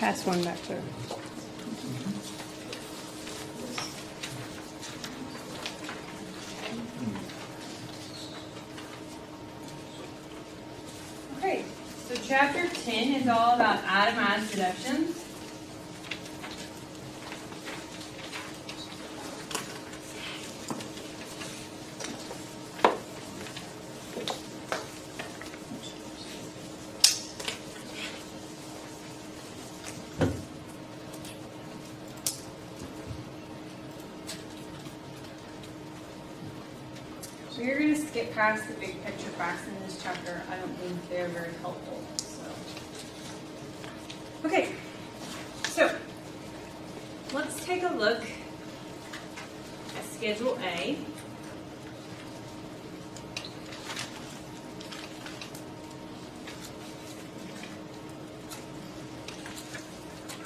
Pass one back there. Okay, so chapter 10 is all about itemized deductions. We're going to skip past the big picture facts in this chapter. I don't think they're very helpful. Okay, so let's take a look at Schedule A.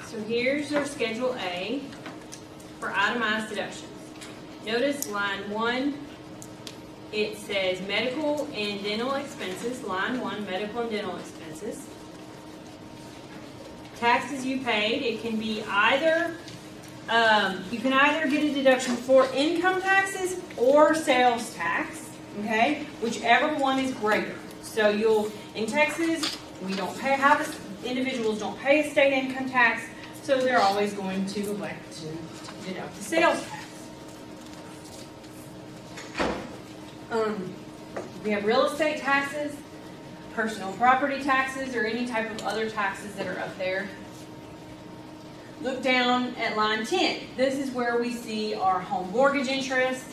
So here's your Schedule A for itemized deductions. Notice line 1. It says medical and dental expenses, line 1, medical and dental expenses. Taxes you paid, it can be either, you can either get a deduction for income taxes or sales tax, okay? Whichever one is greater. So in Texas, we don't pay, individuals don't pay a state income tax, so they're always going to elect to deduct the sales tax. We have real estate taxes, personal property taxes, or any type of other taxes that are up there. Look down at line 10. This is where we see our home mortgage interest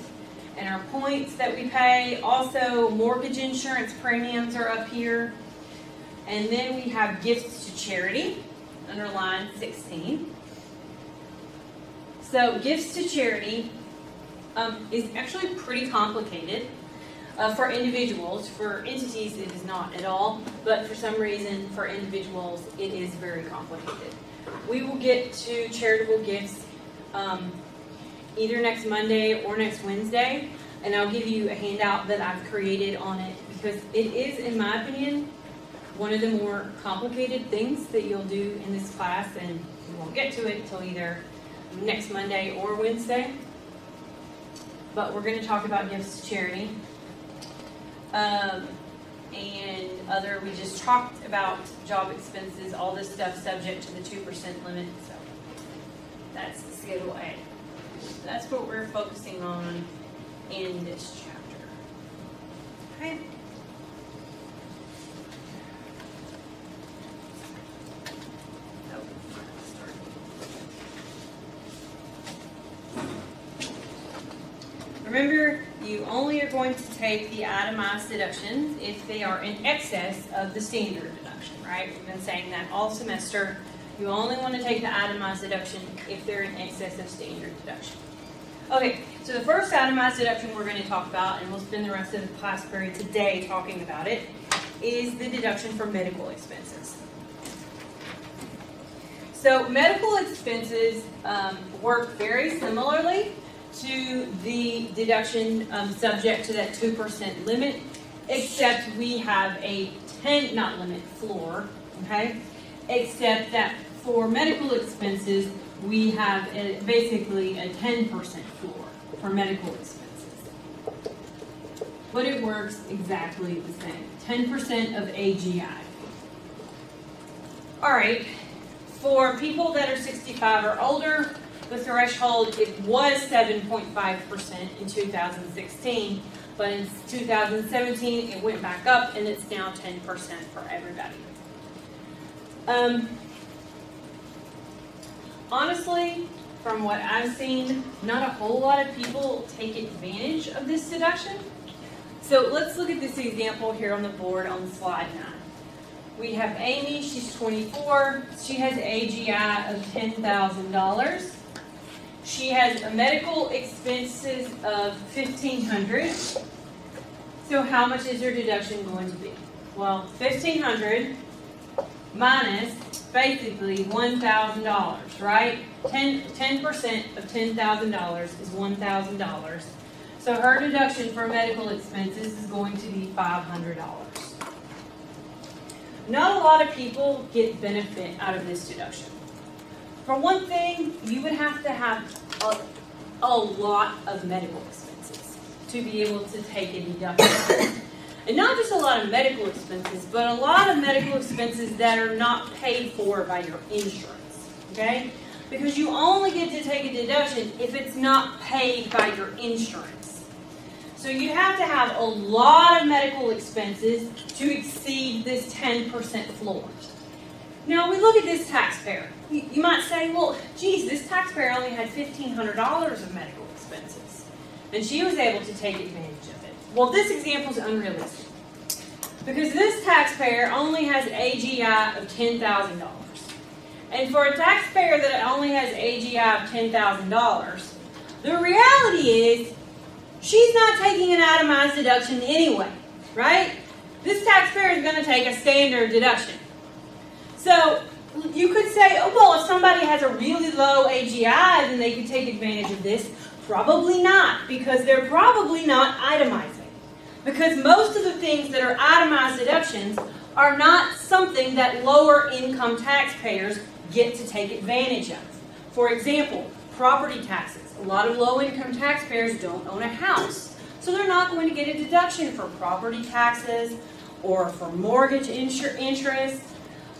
and our points that we pay. Also, mortgage insurance premiums are up here. And then we have gifts to charity under line 16. So gifts to charity is actually pretty complicated. For individuals, for entities it is not at all, but for some reason for individuals it is very complicated. We will get to charitable gifts either next Monday or next Wednesday, and I'll give you a handout that I've created on it because it is, in my opinion, one of the more complicated things that you'll do in this class, and we won't get to it until either next Monday or Wednesday. But we're going to talk about gifts to charity. And we just talked about job expenses, all this stuff subject to the 2% limit, so that's Schedule A. That's what we're focusing on in this chapter. Okay. Remember, you only are going to take the itemized deductions if they are in excess of the standard deduction, right? We've been saying that all semester. You only want to take the itemized deduction if they're in excess of standard deduction. Okay, so the first itemized deduction we're going to talk about, and we'll spend the rest of the class period today talking about it, is the deduction for medical expenses. So medical expenses work very similarly to the deduction subject to that 2% limit, except we have a floor, okay? Except that for medical expenses, we have basically a 10% floor for medical expenses. But it works exactly the same, 10% of AGI. All right, for people that are 65 or older, the threshold, it was 7.5% in 2016, but in 2017 it went back up and it's now 10% for everybody. Honestly, from what I've seen, not a whole lot of people take advantage of this deduction. So let's look at this example here on the board on slide 9. We have Amy, she's 24, she has AGI of $10,000. She has medical expenses of $1,500. So how much is her deduction going to be? Well, $1,500 minus basically $1,000, right? 10% of $10,000 is $1,000. So her deduction for medical expenses is going to be $500. Not a lot of people get benefit out of this deduction. For one thing, you would have to have a lot of medical expenses to be able to take a deduction. And not just a lot of medical expenses, but a lot of medical expenses that are not paid for by your insurance, okay? Because you only get to take a deduction if it's not paid by your insurance. So you have to have a lot of medical expenses to exceed this 10% floor. Now, we look at this taxpayer. You might say, well, geez, this taxpayer only had $1,500 of medical expenses, and she was able to take advantage of it. Well, this example is unrealistic because this taxpayer only has AGI of $10,000. And for a taxpayer that only has AGI of $10,000, the reality is she's not taking an itemized deduction anyway, right? This taxpayer is going to take a standard deduction. So you could say, oh, well, if somebody has a really low AGI, then they could take advantage of this. Probably not, because they're probably not itemizing. Because most of the things that are itemized deductions are not something that lower income taxpayers get to take advantage of. For example, property taxes. A lot of low income taxpayers don't own a house, so they're not going to get a deduction for property taxes or for mortgage interest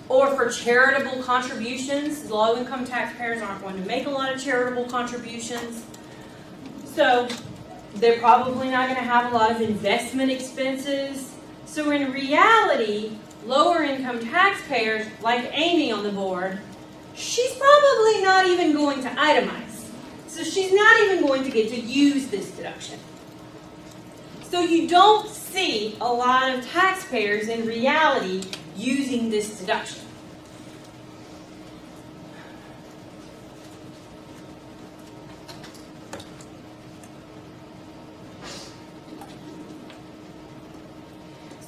or for charitable contributions. Low income taxpayers aren't going to make a lot of charitable contributions. So they're probably not going to have a lot of investment expenses. So in reality, lower income taxpayers, like Amy on the board, she's probably not even going to itemize. So she's not even going to get to use this deduction. So you don't see a lot of taxpayers in reality using this deduction.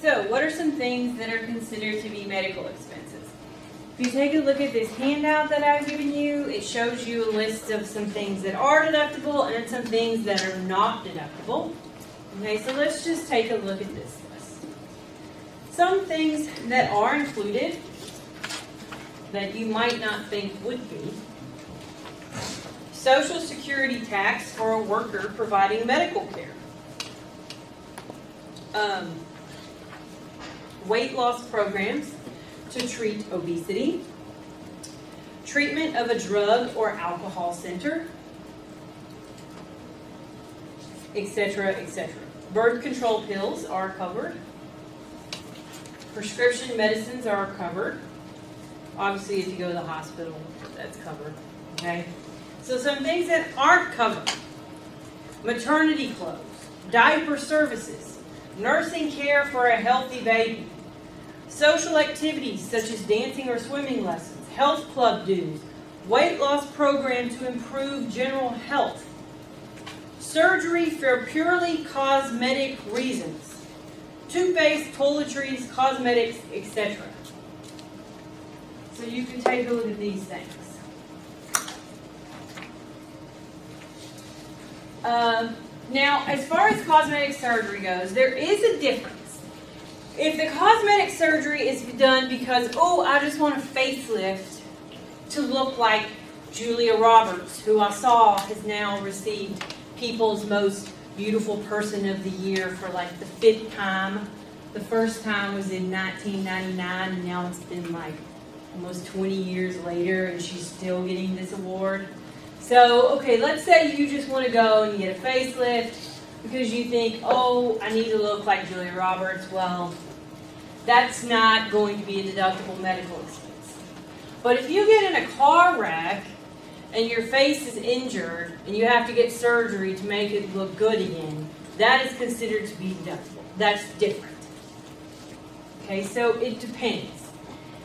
So, what are some things that are considered to be medical expenses? If you take a look at this handout that I've given you, it shows you a list of some things that are deductible and some things that are not deductible. Okay, so let's just take a look at this list. Some things that are included that you might not think would be: Social Security tax for a worker providing medical care. Weight loss programs to treat obesity, treatment of a drug or alcohol center, etc., etc. Birth control pills are covered. Prescription medicines are covered. Obviously, if you go to the hospital, that's covered. Okay? So some things that aren't covered: maternity clothes, diaper services, nursing care for a healthy baby, social activities such as dancing or swimming lessons, health club dues, weight loss program to improve general health, surgery for purely cosmetic reasons, toothpaste, toiletries, cosmetics, etc. So you can take a look at these things. Now, as far as cosmetic surgery goes, there is a difference. If the cosmetic surgery is done because, oh, I just want a facelift to look like Julia Roberts, who I saw has now received People's Most Beautiful Person of the Year for like the 5th time. The first time was in 1999, and now it's been like almost 20 years later, and she's still getting this award. So, okay, let's say you just want to go and get a facelift because you think, oh, I need to look like Julia Roberts. Well, that's not going to be a deductible medical expense. But if you get in a car wreck and your face is injured and you have to get surgery to make it look good again, that is considered to be deductible. That's different. Okay, so it depends.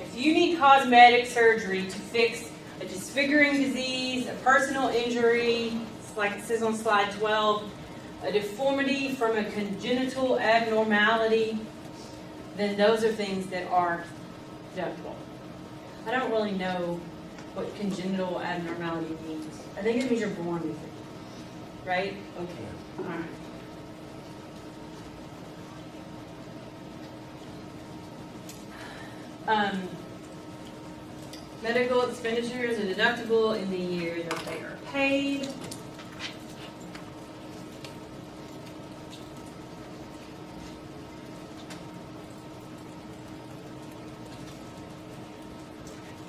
If you need cosmetic surgery to fix a disfiguring disease, a personal injury, like it says on slide 12, a deformity from a congenital abnormality, then those are things that are deductible. I don't really know what congenital abnormality means. I think it means you're born with it, right? Okay, all right. Medical expenditures are deductible in the year that they are paid.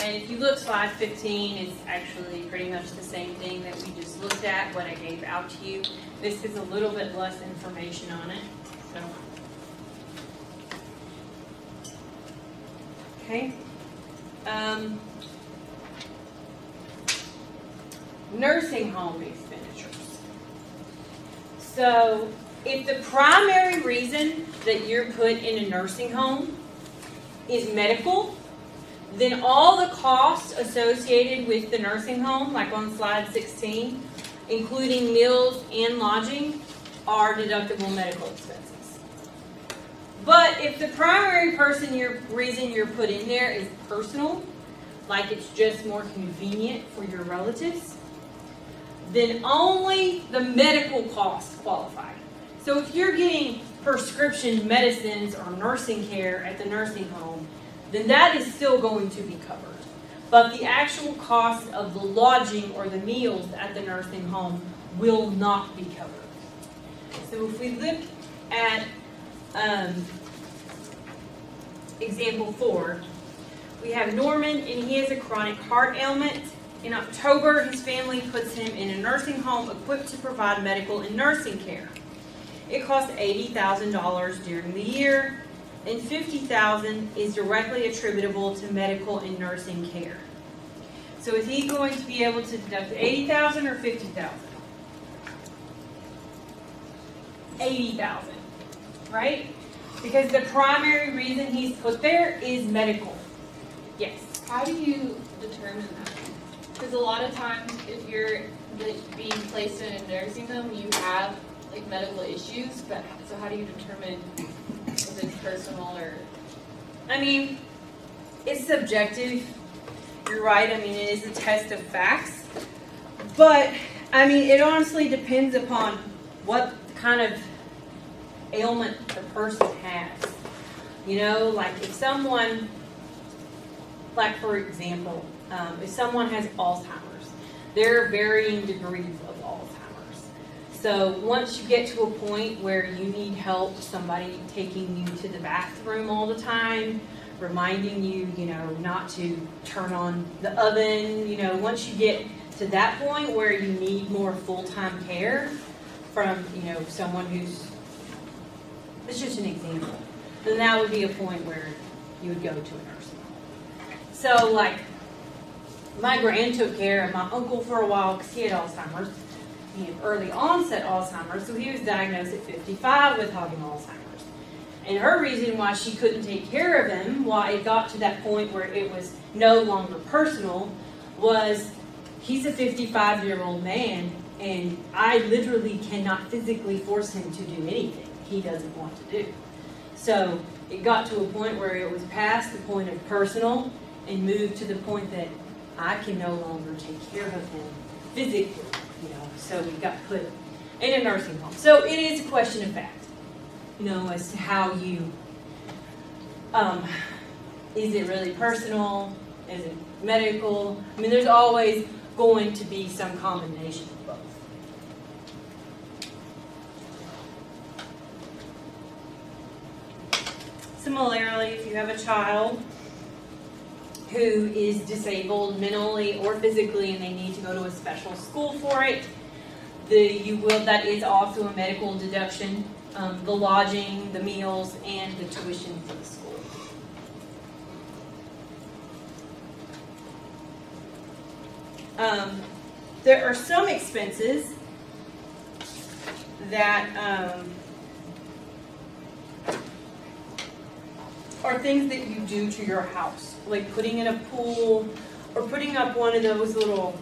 And if you look slide 15, it's actually pretty much the same thing that we just looked at, what I gave out to you. This is a little bit less information on it. So. Okay. Nursing home expenditures. So if the primary reason that you're put in a nursing home is medical, then all the costs associated with the nursing home, like on slide 16, including meals and lodging, are deductible medical expenses. But if the primary reason you're put in there is personal, like it's just more convenient for your relatives, then only the medical costs qualify. So if you're getting prescription medicines or nursing care at the nursing home, then that is still going to be covered. But the actual cost of the lodging or the meals at the nursing home will not be covered. So if we look at example 4, we have Norman, and he has a chronic heart ailment. In October, his family puts him in a nursing home equipped to provide medical and nursing care. It costs $80,000 during the year, and $50,000 is directly attributable to medical and nursing care. So is he going to be able to deduct $80,000 or $50,000? $80,000, right? Because the primary reason he's put there is medical. Yes. How do you determine that? Because a lot of times, if you're being placed in a nursing home, you have like medical issues. But so how do you determine if it's personal or? I mean, it's subjective. You're right. I mean, it is a test of facts. But I mean, it honestly depends upon what kind of ailment the person has. You know, like if someone, like for example, if someone has Alzheimer's, there are varying degrees of Alzheimer's. So once you get to a point where you need help, somebody taking you to the bathroom all the time, reminding you, you know, not to turn on the oven, you know, once you get to that point where you need more full-time care from, you know, someone who's, it's just an example, then that would be a point where you would go to a nursing home. So like, my grand took care of my uncle for a while because he had Alzheimer's. He had early onset Alzheimer's, so he was diagnosed at 55 with having Alzheimer's. And her reason why she couldn't take care of him, why it got to that point where it was no longer personal, was he's a 55-year-old man, and I literally cannot physically force him to do anything he doesn't want to do. So it got to a point where it was past the point of personal and moved to the point that I can no longer take care of him physically, you know, so we got put in a nursing home. So it is a question of fact, you know, as to how you, is it really personal? Is it medical? I mean, there's always going to be some combination of both. Similarly, if you have a child who is disabled mentally or physically and they need to go to a special school for it, that is also a medical deduction, the lodging, the meals, and the tuition for the school. There are some expenses that are things that you do to your house, like putting in a pool or putting up one of those little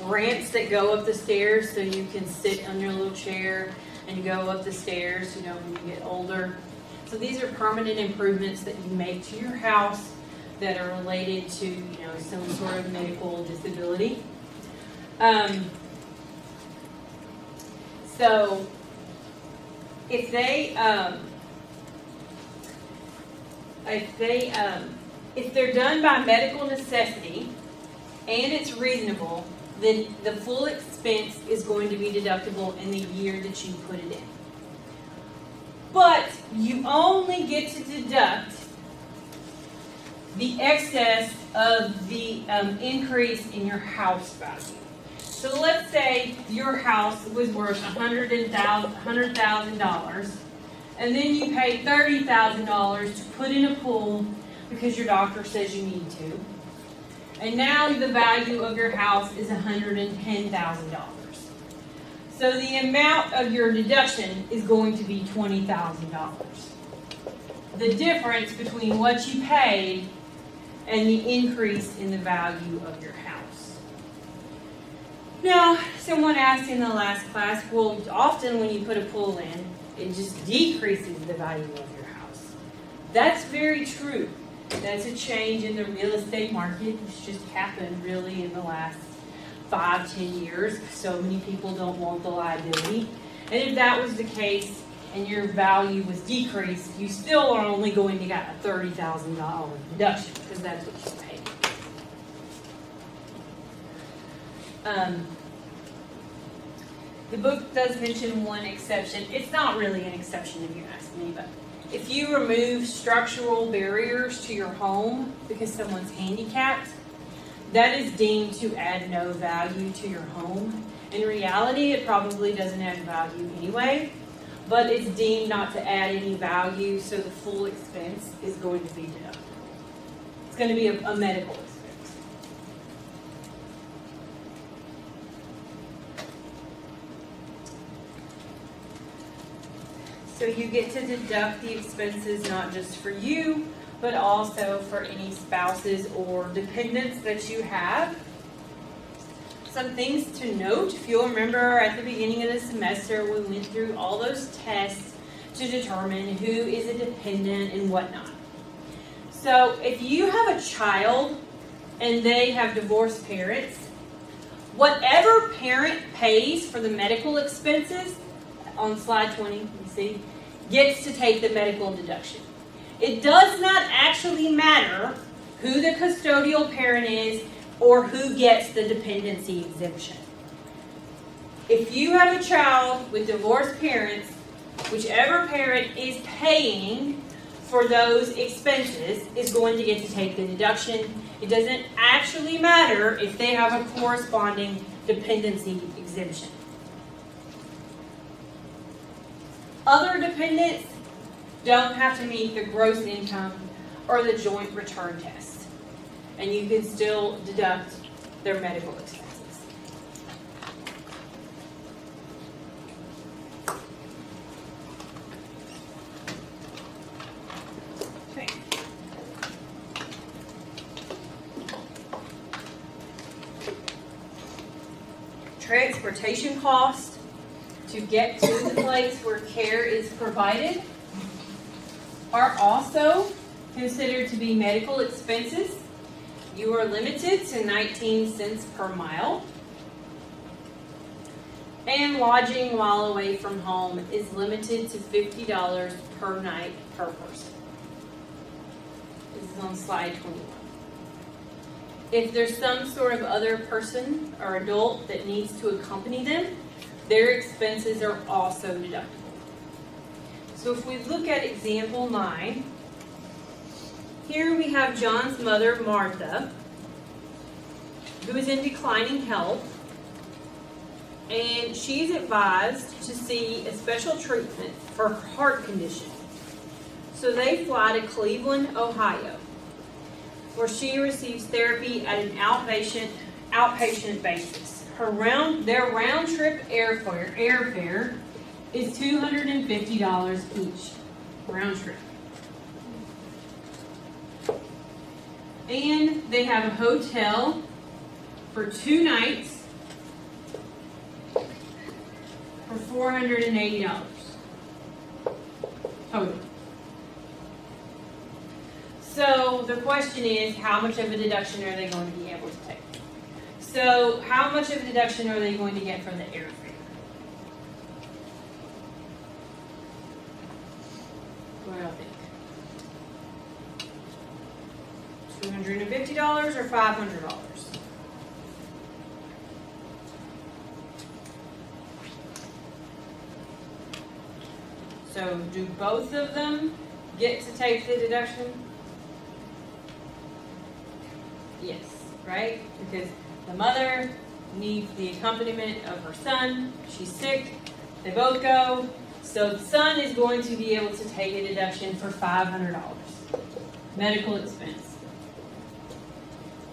ramps that go up the stairs so you can sit on your little chair and go up the stairs, you know, when you get older. So these are permanent improvements that you make to your house that are related to, you know, some sort of medical disability. So if they're done by medical necessity and it's reasonable, then the full expense is going to be deductible in the year that you put it in. But you only get to deduct the excess of the increase in your house value. So let's say your house was worth $100,000, and then you paid $30,000 to put in a pool because your doctor says you need to. And now the value of your house is $110,000. So the amount of your deduction is going to be $20,000. The difference between what you paid and the increase in the value of your house. Now, someone asked in the last class, well, often when you put a pool in, it just decreases the value of your house. That's very true. That's a change in the real estate market. It's just happened really in the last 5-10 years. So many people don't want the liability. And if that was the case and your value was decreased, you still are only going to get a $30,000 deduction because that's what you paid. The book does mention one exception. It's not really an exception if you ask me, but if you remove structural barriers to your home because someone's handicapped, that is deemed to add no value to your home. In reality, it probably doesn't add value anyway, but it's deemed not to add any value, so the full expense is going to be deductible. It's going to be a medical expense. So you get to deduct the expenses not just for you, but also for any spouses or dependents that you have. Some things to note, if you'll remember at the beginning of the semester, we went through all those tests to determine who is a dependent and whatnot. So if you have a child and they have divorced parents, whatever parent pays for the medical expenses, on slide 20, you see, gets to take the medical deduction. It does not actually matter who the custodial parent is or who gets the dependency exemption. If you have a child with divorced parents, whichever parent is paying for those expenses is going to get to take the deduction. It doesn't actually matter if they have a corresponding dependency exemption. Other dependents don't have to meet the gross income or the joint return test, and you can still deduct their medical expenses. Okay. Transportation costs to get to the place where care is provided are also considered to be medical expenses. You are limited to 19 cents per mile. And lodging while away from home is limited to $50 per night per person. This is on slide 21. If there's some sort of other person or adult that needs to accompany them, their expenses are also deductible. So if we look at example 9, here we have John's mother, Martha, who is in declining health, and she's advised to see a special treatment for her heart condition. So they fly to Cleveland, Ohio, where she receives therapy at an outpatient basis. Their round trip airfare is $250 each, round trip. And they have a hotel for 2 nights for $480 total. So the question is, how much of a deduction are they going to be able to take? So how much of a deduction are they going to get from the airfare? What do y'all think? $250 or $500? So do both of them get to take the deduction? Yes, right? Because the mother needs the accompaniment of her son. She's sick. They both go. So the son is going to be able to take a deduction for $500. Medical expense.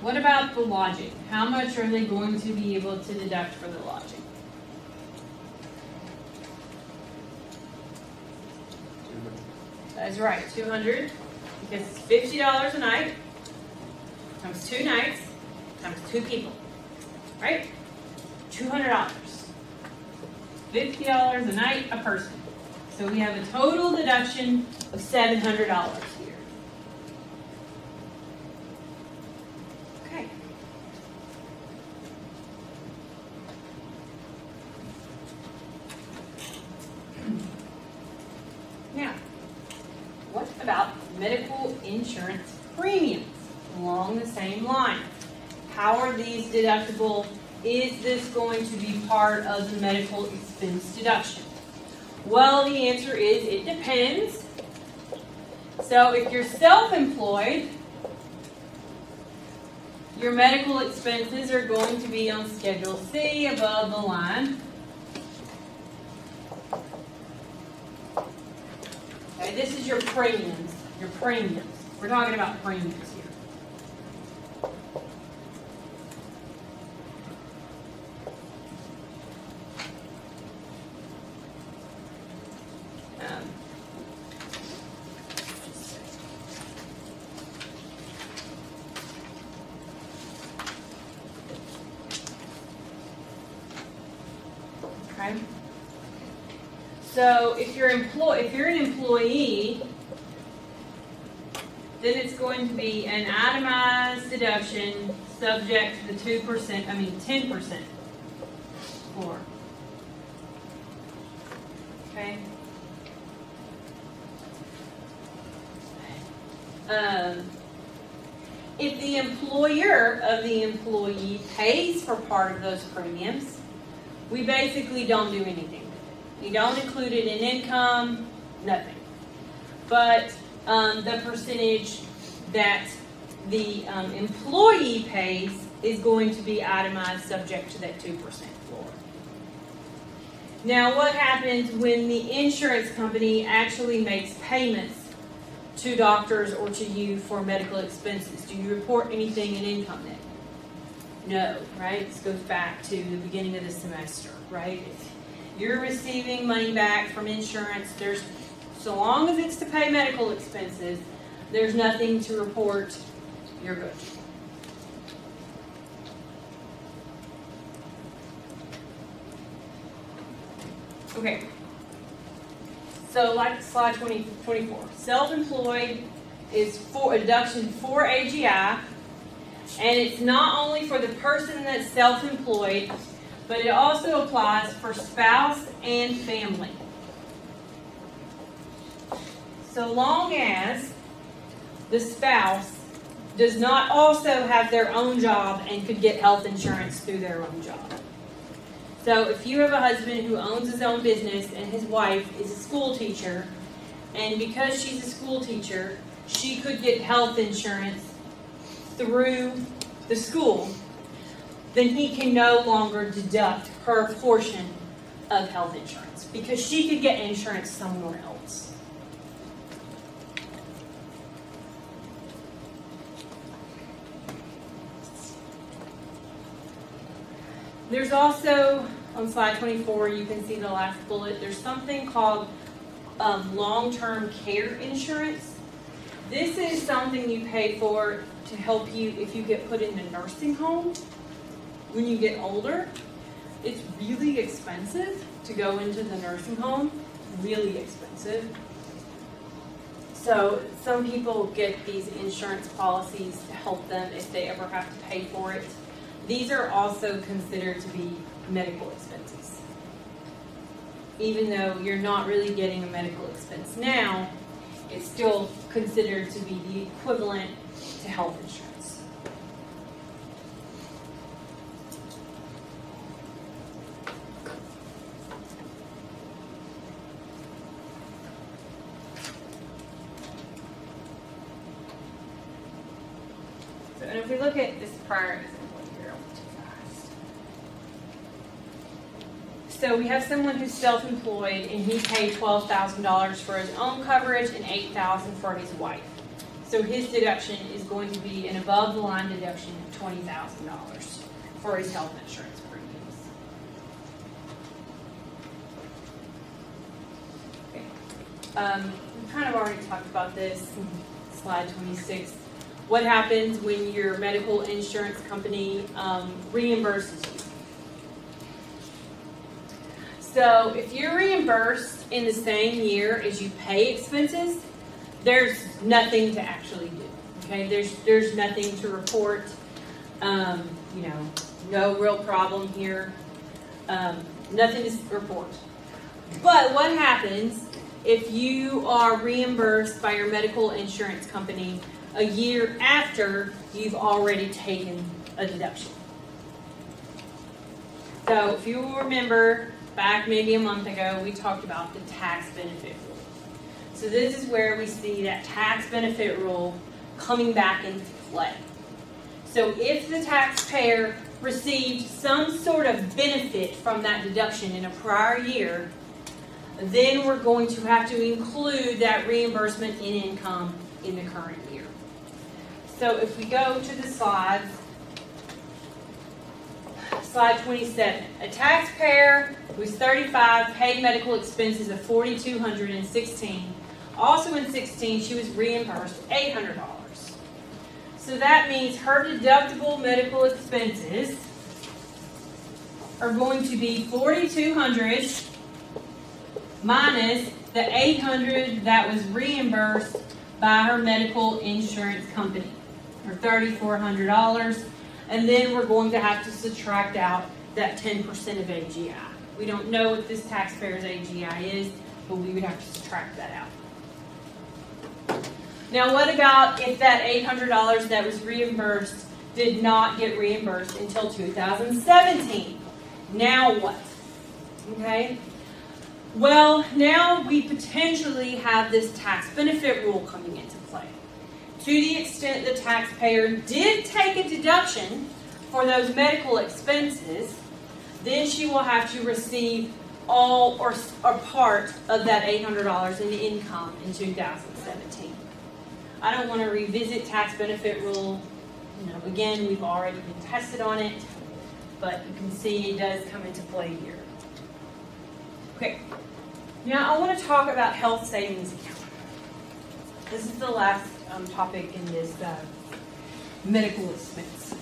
What about the lodging? How much are they going to be able to deduct for the lodging? That's right, $200, because it's $50 a night, times 2 nights, times 2 people, right? $200. $50 a night a person. So we have a total deduction of $700 here. Okay. Now, what about medical insurance premiums? Along the same line. How are these deductible? Is this going to be part of the medical expense deduction? Well, the answer is it depends. So if you're self-employed, your medical expenses are going to be on Schedule C above the line. Okay, this is your premiums. Your premiums. We're talking about premiums here. Okay. So if you're an employee, then it's going to be an itemized deduction subject to the 10% floor. Okay. If the employer of the employee pays for part of those premiums, we basically don't do anything with it. We don't include it in income, nothing. But the percentage that the employee pays is going to be itemized subject to that 2% floor. Now, what happens when the insurance company actually makes payments to doctors or to you for medical expenses? Do you report anything in income then? No, right? This goes back to the beginning of the semester, right? If you're receiving money back from insurance, so long as it's to pay medical expenses, there's nothing to report. You're good. Okay. So like slide 24, self-employed is for a deduction for AGI, and it's not only for the person that's self-employed, but it also applies for spouse and family. So long as the spouse does not also have their own job and could get health insurance through their own job. So if you have a husband who owns his own business and his wife is a school teacher, and because she's a school teacher, she could get health insurance through the school, then he can no longer deduct her portion of health insurance because she could get insurance somewhere else. There's also, on slide 24, you can see the last bullet, there's something called long-term care insurance. This is something you pay for to help you if you get put in a nursing home when you get older. It's really expensive to go into the nursing home, really expensive. So some people get these insurance policies to help them if they ever have to pay for it. These are also considered to be medical expenses. Even though you're not really getting a medical expense now, it's still considered to be the equivalent to health insurance. So, and if we look at this prior example here, I'll go too fast. So we have someone who's self-employed and he paid $12,000 for his own coverage and $8,000 for his wife. So his deduction is going to be an above-the-line deduction of $20,000 for his health insurance premiums. Okay. We've kind of already talked about this. Slide 26. What happens when your medical insurance company reimburses you? So if you're reimbursed in the same year as you pay expenses, there's nothing to actually do. Okay, there's nothing to report. No real problem here. Nothing to report. But what happens if you are reimbursed by your medical insurance company a year after you've already taken a deduction? So if you remember back maybe a month ago, we talked about the tax benefit rule. So this is where we see that tax benefit rule coming back into play. So if the taxpayer received some sort of benefit from that deduction in a prior year, then we're going to have to include that reimbursement in income in the current year. So if we go to the slides, slide 27. A taxpayer who's 35 paid medical expenses of $4,200 in 16. Also in 16, she was reimbursed $800. So that means her deductible medical expenses are going to be $4,200 minus the $800 that was reimbursed by her medical insurance company, or $3,400. And then we're going to have to subtract out that 10% of AGI. We don't know what this taxpayer's AGI is, but we would have to subtract that out. Now what about if that $800 that was reimbursed did not get reimbursed until 2017? Now what? Okay. Well, now we potentially have this tax benefit rule coming into play. To the extent the taxpayer did take a deduction for those medical expenses, then she will have to receive all or part of that $800 in income in 2017. I don't want to revisit tax benefit rule. Again, we've already been tested on it, but you can see it does come into play here. Okay. Now I want to talk about health savings account. This is the last topic in this medical expense.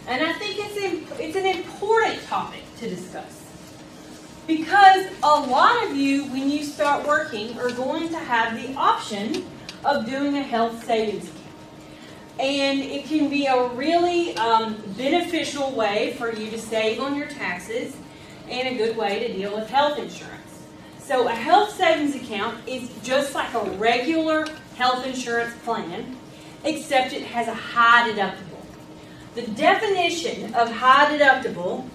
And I think it's an important topic to discuss. Because a lot of you, when you start working, are going to have the option of doing a health savings account. And it can be a really beneficial way for you to save on your taxes and a good way to deal with health insurance. So a health savings account is just like a regular health insurance plan, except it has a high deductible. The definition of high deductible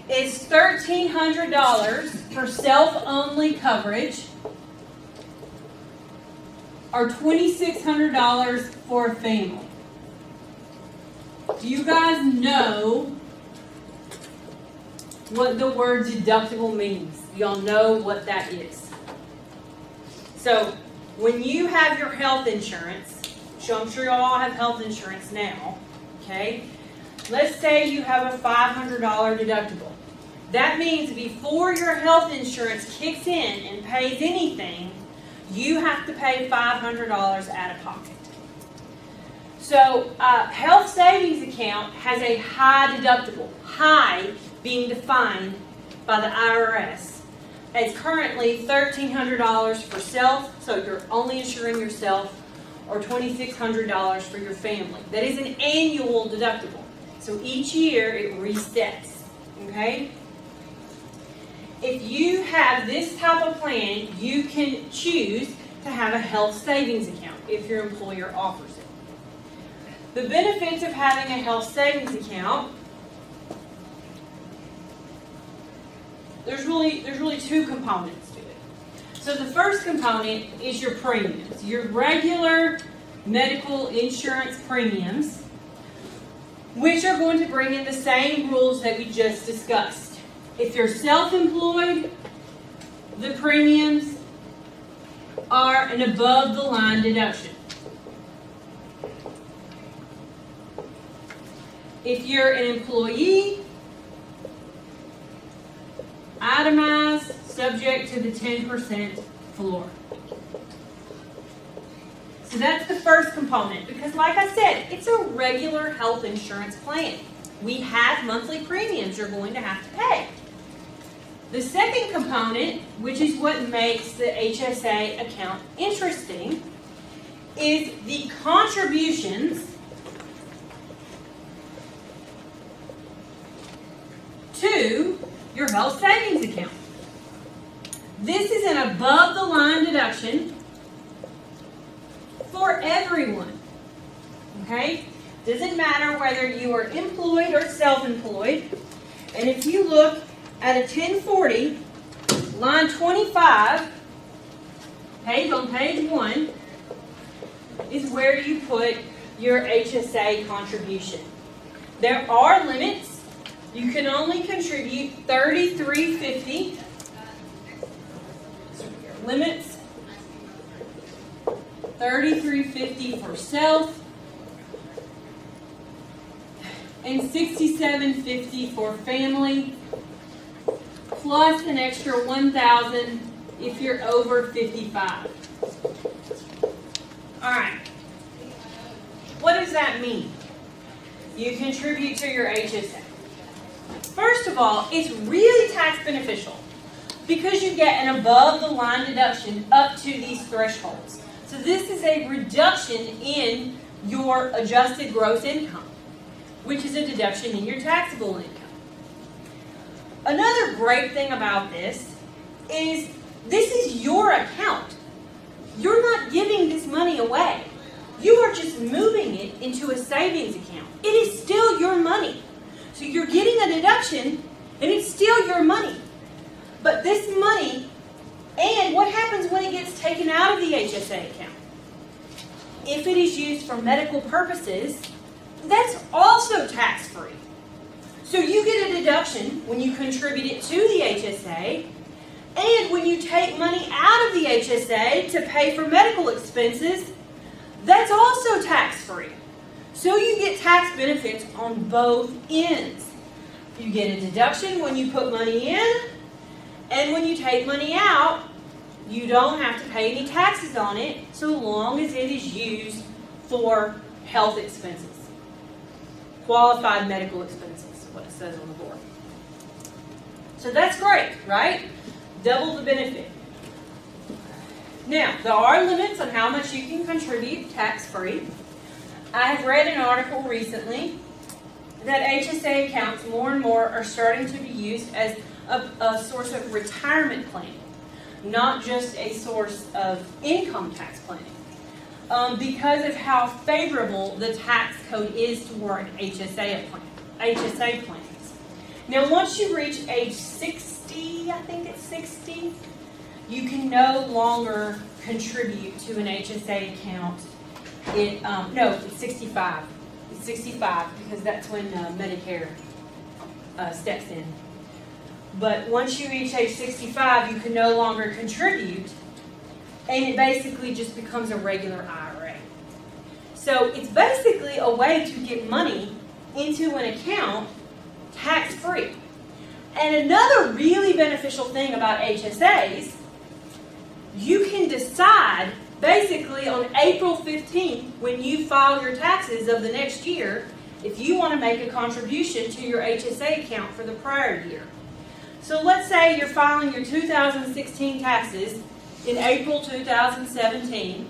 is $1,300 for self-only coverage, or $2,600 for a family. Do you guys know what the word deductible means? Y'all know what that is. So when you have your health insurance, so I'm sure you all have health insurance now, okay? Let's say you have a $500 deductible. That means before your health insurance kicks in and pays anything, you have to pay $500 out of pocket. So health savings account has a high deductible, high being defined by the IRS as currently $1,300 for self, so you're only insuring yourself, or $2,600 for your family. That is an annual deductible. So each year it resets, okay? If you have this type of plan, you can choose to have a health savings account if your employer offers it. The benefits of having a health savings account, there's really two components to it. So the first component is your premiums, your regular medical insurance premiums, which are going to bring in the same rules that we just discussed. If you're self-employed, the premiums are an above-the-line deduction. If you're an employee, itemized, subject to the 10% floor. So that's the first component, because like I said, it's a regular health insurance plan. We have monthly premiums you're going to have to pay. The second component, which is what makes the HSA account interesting, is the contributions to your health savings account. This is an above-the-line deduction for everyone. Okay? Doesn't matter whether you are employed or self-employed. And if you look at a 1040, line 25, on page 1, is where you put your HSA contribution. There are limits. You can only contribute $33.50. Limits. $33.50 for self and $67.50 for family, plus an extra $1,000 if you're over 55. All right. What does that mean? You contribute to your HSA. First of all, it's really tax beneficial because you get an above-the-line deduction up to these thresholds. So this is a reduction in your adjusted gross income, which is a deduction in your taxable income. Another great thing about this is your account. You're not giving this money away. You are just moving it into a savings account. It is still your money. So you're getting a deduction, and it's still your money. But this money, and what happens when it gets taken out of the HSA account? If it is used for medical purposes, that's also tax-free. So you get a deduction when you contribute it to the HSA, and when you take money out of the HSA to pay for medical expenses, that's also tax-free. So you get tax benefits on both ends. You get a deduction when you put money in, and when you take money out, you don't have to pay any taxes on it so long as it is used for health expenses. Qualified medical expenses is what it says on the board. So that's great, right? Double the benefit. Now, there are limits on how much you can contribute tax-free. I have read an article recently that HSA accounts more and more are starting to be used as a source of retirement planning, not just a source of income tax planning, because of how favorable the tax code is toward HSA plans. Now, once you reach age 60, I think it's 60, you can no longer contribute to an HSA account. No, it's 65. It's 65 because that's when Medicare steps in. But once you reach age 65, you can no longer contribute, and it basically just becomes a regular IRA. So it's basically a way to get money into an account tax-free. And another really beneficial thing about HSAs, you can decide basically on April 15th, when you file your taxes of the next year, if you want to make a contribution to your HSA account for the prior year. So let's say you're filing your 2016 taxes in April 2017,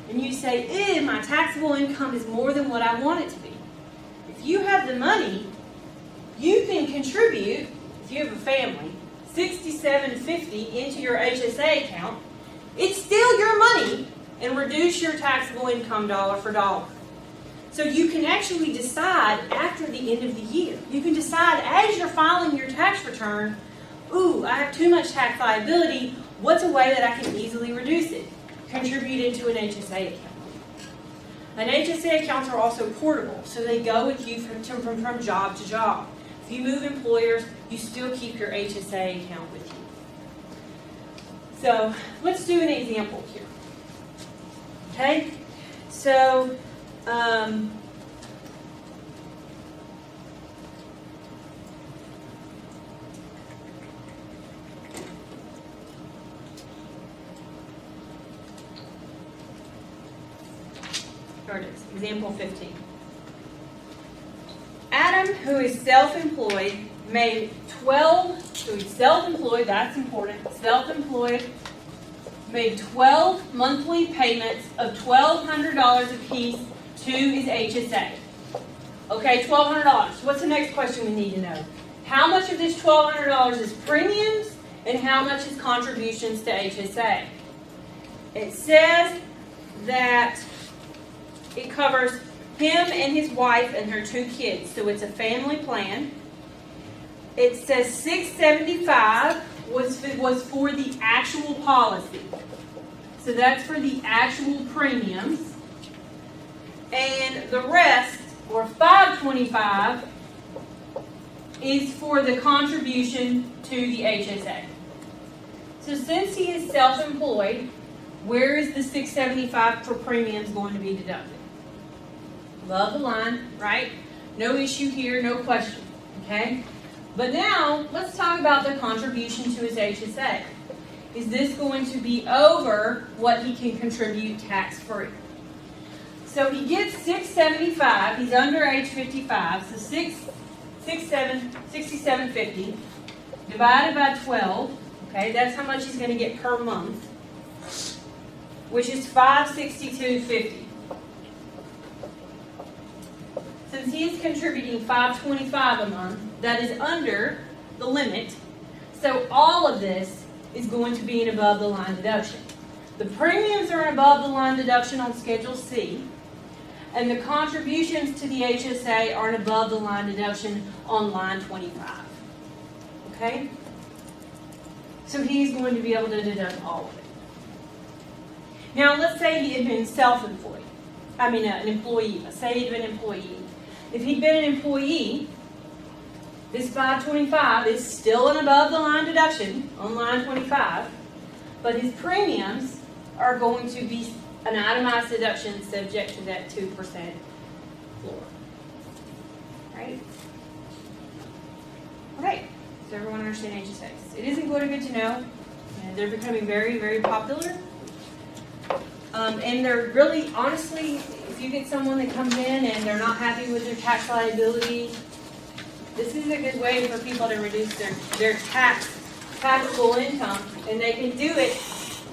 and you say, my taxable income is more than what I want it to be. If you have the money, you can contribute, if you have a family, $67.50 into your HSA account. It's still your money, and reduce your taxable income dollar for dollar. So you can actually decide after the end of the year. You can decide as you're filing your tax return, ooh, I have too much tax liability. What's a way that I can easily reduce it? Contribute into an HSA account. And HSA accounts are also portable, so they go with you from job to job. If you move employers, you still keep your HSA account with you. So let's do an example here. Okay? So, here it is, example 15. Adam, who is self-employed, made 12, so he's self-employed, that's important, self-employed, made 12 monthly payments of $1,200 apiece to his HSA. Okay, $1,200. What's the next question we need to know? How much of this $1,200 is premiums and how much is contributions to HSA? It says that it covers him and his wife and their 2 kids, so it's a family plan. It says $675 was for the actual policy. So that's for the actual premiums. And the rest, or $525, is for the contribution to the HSA. So since he is self-employed, where is the $675 for premiums going to be deducted? Above the line, right? No issue here, no question, okay? But now, let's talk about the contribution to his HSA. Is this going to be over what he can contribute tax-free? So he gets $675, he's under age 55, so $67.50 divided by 12, okay, that's how much he's going to get per month, which is $562.50. Since he is contributing $525 a month, that is under the limit, so all of this is going to be an above-the-line deduction. The premiums are an above-the-line deduction on Schedule C, and the contributions to the HSA are an above-the-line deduction on line 25. Okay? So he's going to be able to deduct all of it. Now, let's say he had been self-employed. an employee. Let's say he'd been an employee. If he'd been an employee, this 525 is still an above-the-line deduction on line 25, but his premiums are going to be an itemized deduction subject to that 2% floor. Right? Okay. Does everyone understand HSAs? It isn't going to good to know. They're becoming very, very popular. And they're really, honestly, if you get someone that comes in and they're not happy with their tax liability, this is a good way for people to reduce their taxable income, and they can do it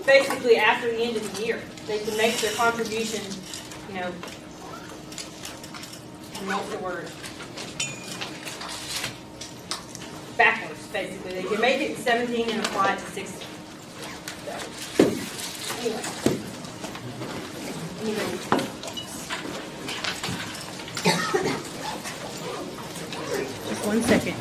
basically after the end of the year. They can make their contribution, what's the word? Backwards, basically. They can make it 17 and apply it to 16. So, anyway. Just 1 second.